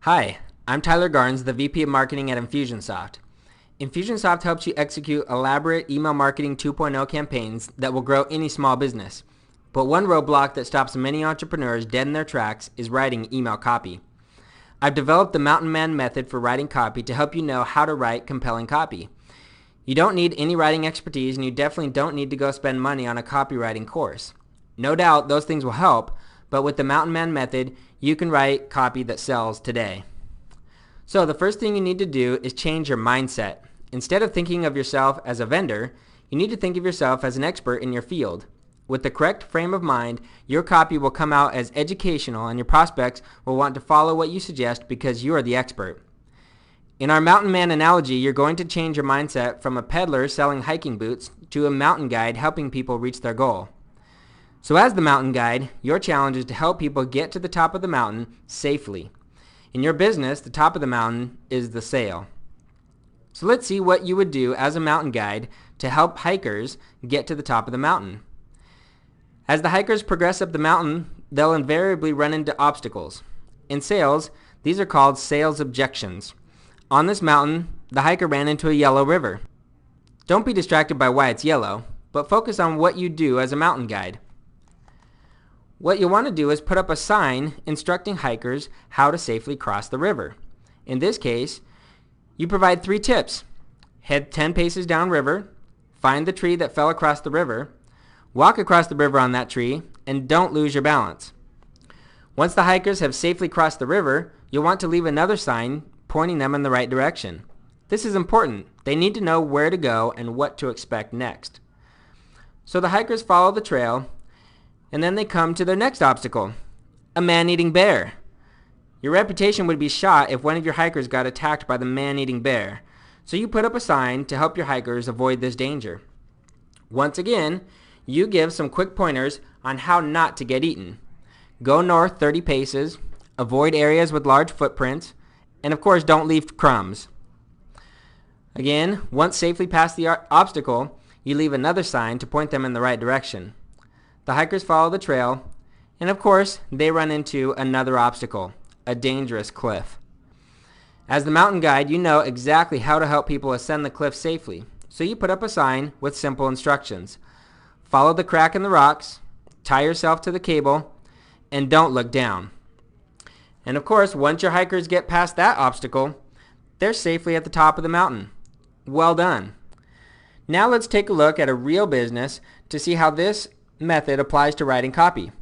Hi, I'm Tyler Garnes, the VP of Marketing at Infusionsoft. Infusionsoft helps you execute elaborate email marketing 2.0 campaigns that will grow any small business. But one roadblock that stops many entrepreneurs dead in their tracks is writing email copy. I've developed the Mountain Man method for writing copy to help you know how to write compelling copy. You don't need any writing expertise, and you definitely don't need to go spend money on a copywriting course. No doubt those things will help, but with the Mountain Man method, you can write copy that sells today. So the first thing you need to do is change your mindset. Instead of thinking of yourself as a vendor, you need to think of yourself as an expert in your field. With the correct frame of mind, your copy will come out as educational, and your prospects will want to follow what you suggest because you are the expert. In our Mountain Man analogy, you're going to change your mindset from a peddler selling hiking boots to a mountain guide helping people reach their goal. So as the mountain guide, your challenge is to help people get to the top of the mountain safely. In your business, the top of the mountain is the sale. So let's see what you would do as a mountain guide to help hikers get to the top of the mountain. As the hikers progress up the mountain, they'll invariably run into obstacles. In sales, these are called sales objections. On this mountain, the hiker ran into a yellow river. Don't be distracted by why it's yellow, but focus on what you do as a mountain guide. What you'll want to do is put up a sign instructing hikers how to safely cross the river. In this case, you provide 3 tips. Head 10 paces downriver, find the tree that fell across the river, walk across the river on that tree, and don't lose your balance. Once the hikers have safely crossed the river, you'll want to leave another sign pointing them in the right direction. This is important. They need to know where to go and what to expect next. So the hikers follow the trail, and then they come to their next obstacle, a man-eating bear. Your reputation would be shot if one of your hikers got attacked by the man-eating bear, so you put up a sign to help your hikers avoid this danger. Once again, you give some quick pointers on how not to get eaten. Go north 30 paces, avoid areas with large footprints, and of course don't leave crumbs. Again, once safely past the obstacle, you leave another sign to point them in the right direction. The hikers follow the trail, and of course, they run into another obstacle, a dangerous cliff. As the mountain guide, you know exactly how to help people ascend the cliff safely, so you put up a sign with simple instructions. Follow the crack in the rocks, tie yourself to the cable, and don't look down. And of course, once your hikers get past that obstacle, they're safely at the top of the mountain. Well done. Now let's take a look at a real business to see how this method applies to writing copy.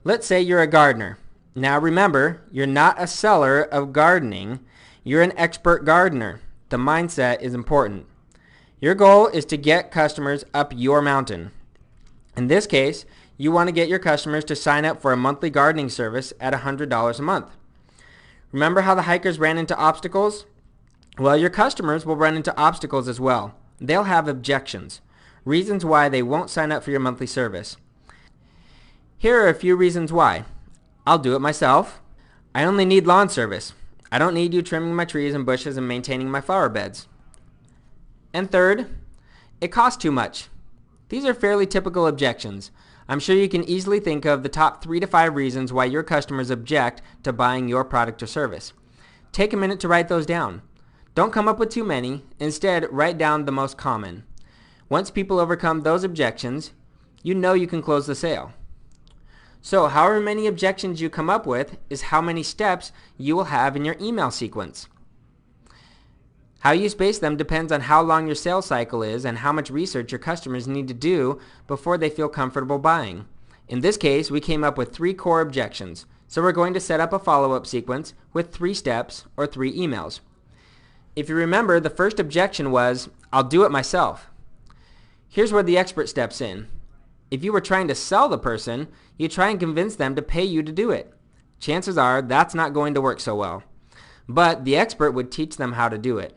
Let's say you're a gardener. Now remember, you're not a seller of gardening, you're an expert gardener. The mindset is important. Your goal is to get customers up your mountain. In this case, you want to get your customers to sign up for a monthly gardening service at $100 a month. Remember how the hikers ran into obstacles? Well, your customers will run into obstacles as well. They'll have objections. Reasons why they won't sign up for your monthly service. Here are a few reasons why. I'll do it myself. I only need lawn service. I don't need you trimming my trees and bushes and maintaining my flower beds. And third, it costs too much. These are fairly typical objections. I'm sure you can easily think of the top 3 to 5 reasons why your customers object to buying your product or service. Take a minute to write those down. Don't come up with too many. Instead, write down the most common. Once people overcome those objections, you know you can close the sale. So however many objections you come up with is how many steps you will have in your email sequence. How you space them depends on how long your sales cycle is and how much research your customers need to do before they feel comfortable buying. In this case, we came up with 3 core objections, so we're going to set up a follow-up sequence with 3 steps or 3 emails. If you remember, the first objection was, I'll do it myself. Here's where the expert steps in. If you were trying to sell the person, you try and convince them to pay you to do it. Chances are that's not going to work so well. But the expert would teach them how to do it.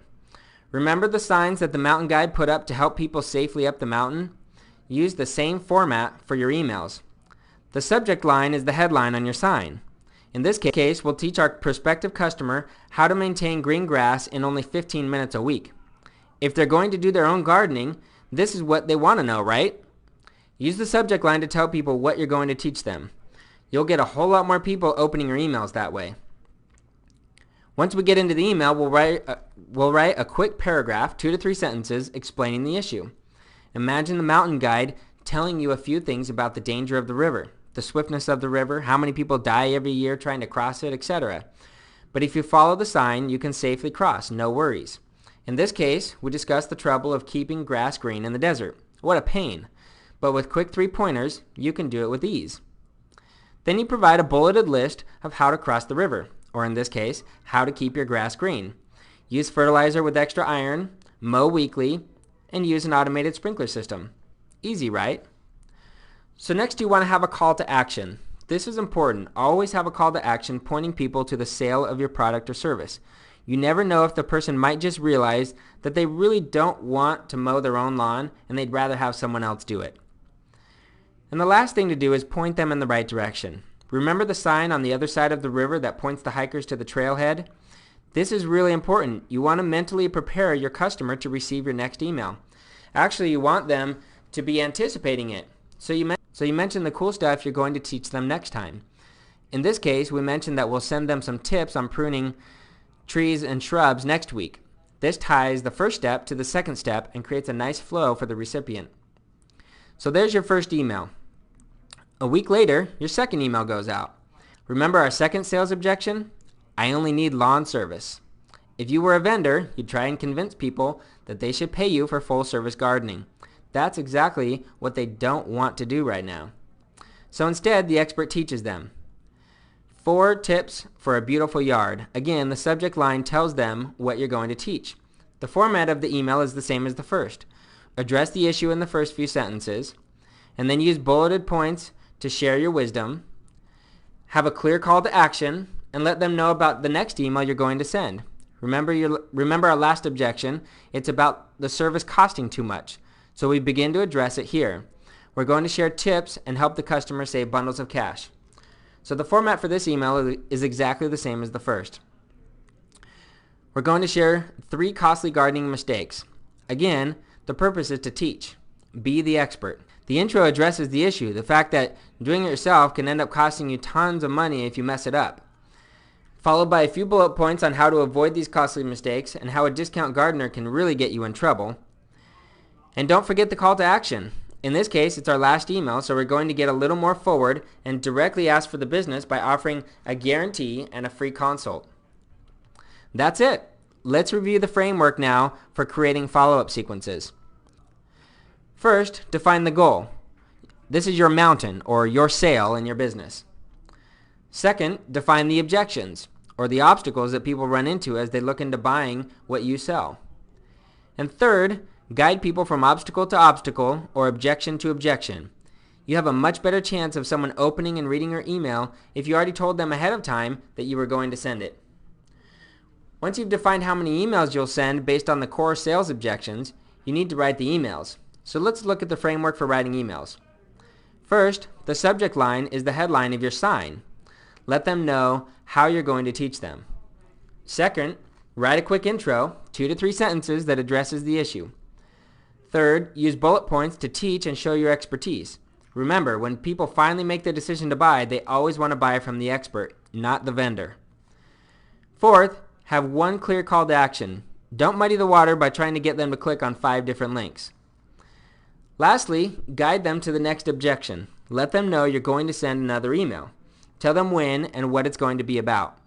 Remember the signs that the mountain guide put up to help people safely up the mountain? Use the same format for your emails. The subject line is the headline on your sign. In this case, we'll teach our prospective customer how to maintain green grass in only 15 minutes a week. If they're going to do their own gardening, this is what they want to know, right? Use the subject line to tell people what you're going to teach them. You'll get a whole lot more people opening your emails that way. Once we get into the email, we'll write a quick paragraph, 2 to 3 sentences, explaining the issue. Imagine the mountain guide telling you a few things about the danger of the river, the swiftness of the river, how many people die every year trying to cross it, etc. But if you follow the sign, you can safely cross, no worries. In this case, we discussed the trouble of keeping grass green in the desert. What a pain. But with quick 3-pointers, you can do it with ease. Then you provide a bulleted list of how to cross the river, or in this case, how to keep your grass green. Use fertilizer with extra iron, mow weekly, and use an automated sprinkler system. Easy, right? So next you want to have a call to action. This is important. Always have a call to action pointing people to the sale of your product or service. You never know if the person might just realize that they really don't want to mow their own lawn and they'd rather have someone else do it. And the last thing to do is point them in the right direction. Remember the sign on the other side of the river that points the hikers to the trailhead? This is really important. You want to mentally prepare your customer to receive your next email. Actually, you want them to be anticipating it. So you mention the cool stuff you're going to teach them next time. In this case, we mentioned that we'll send them some tips on pruning trees and shrubs next week. This ties the first step to the second step and creates a nice flow for the recipient. So there's your first email. A week later, your second email goes out. Remember our second sales objection? I only need lawn service. If you were a vendor, you'd try and convince people that they should pay you for full service gardening. That's exactly what they don't want to do right now. So instead, the expert teaches them. 4 tips for a beautiful yard. Again, the subject line tells them what you're going to teach. The format of the email is the same as the first. Address the issue in the first few sentences, and then use bulleted points to share your wisdom. Have a clear call to action, and let them know about the next email you're going to send. Remember our last objection. It's about the service costing too much. So we begin to address it here. We're going to share tips and help the customer save bundles of cash. So the format for this email is exactly the same as the first. We're going to share 3 costly gardening mistakes. Again, the purpose is to teach. Be the expert. The intro addresses the issue, the fact that doing it yourself can end up costing you tons of money if you mess it up. Followed by a few bullet points on how to avoid these costly mistakes and how a discount gardener can really get you in trouble. And don't forget the call to action. In this case, it's our last email, so we're going to get a little more forward and directly ask for the business by offering a guarantee and a free consult. That's it. Let's review the framework now for creating follow-up sequences. First, define the goal. This is your mountain or your sale in your business. Second, define the objections or the obstacles that people run into as they look into buying what you sell. And third, guide people from obstacle to obstacle or objection to objection. You have a much better chance of someone opening and reading your email if you already told them ahead of time that you were going to send it. Once you've defined how many emails you'll send based on the core sales objections, you need to write the emails. So let's look at the framework for writing emails. First, the subject line is the headline of your sign. Let them know how you're going to teach them. Second, write a quick intro, 2 to 3 sentences that addresses the issue. Third, use bullet points to teach and show your expertise. Remember, when people finally make the decision to buy, they always want to buy from the expert, not the vendor. Fourth, have one clear call to action. Don't muddy the water by trying to get them to click on 5 different links. Lastly, guide them to the next objection. Let them know you're going to send another email. Tell them when and what it's going to be about.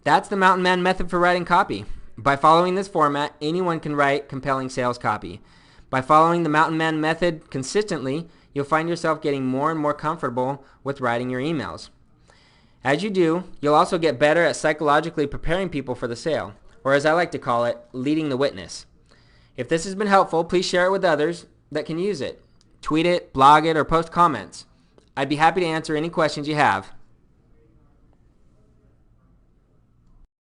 That's the Mountain Man method for writing copy. By following this format, anyone can write compelling sales copy. By following the Mountain Man method consistently, you'll find yourself getting more and more comfortable with writing your emails. As you do, you'll also get better at psychologically preparing people for the sale, or as I like to call it, leading the witness. If this has been helpful, please share it with others that can use it. Tweet it, blog it, or post comments. I'd be happy to answer any questions you have.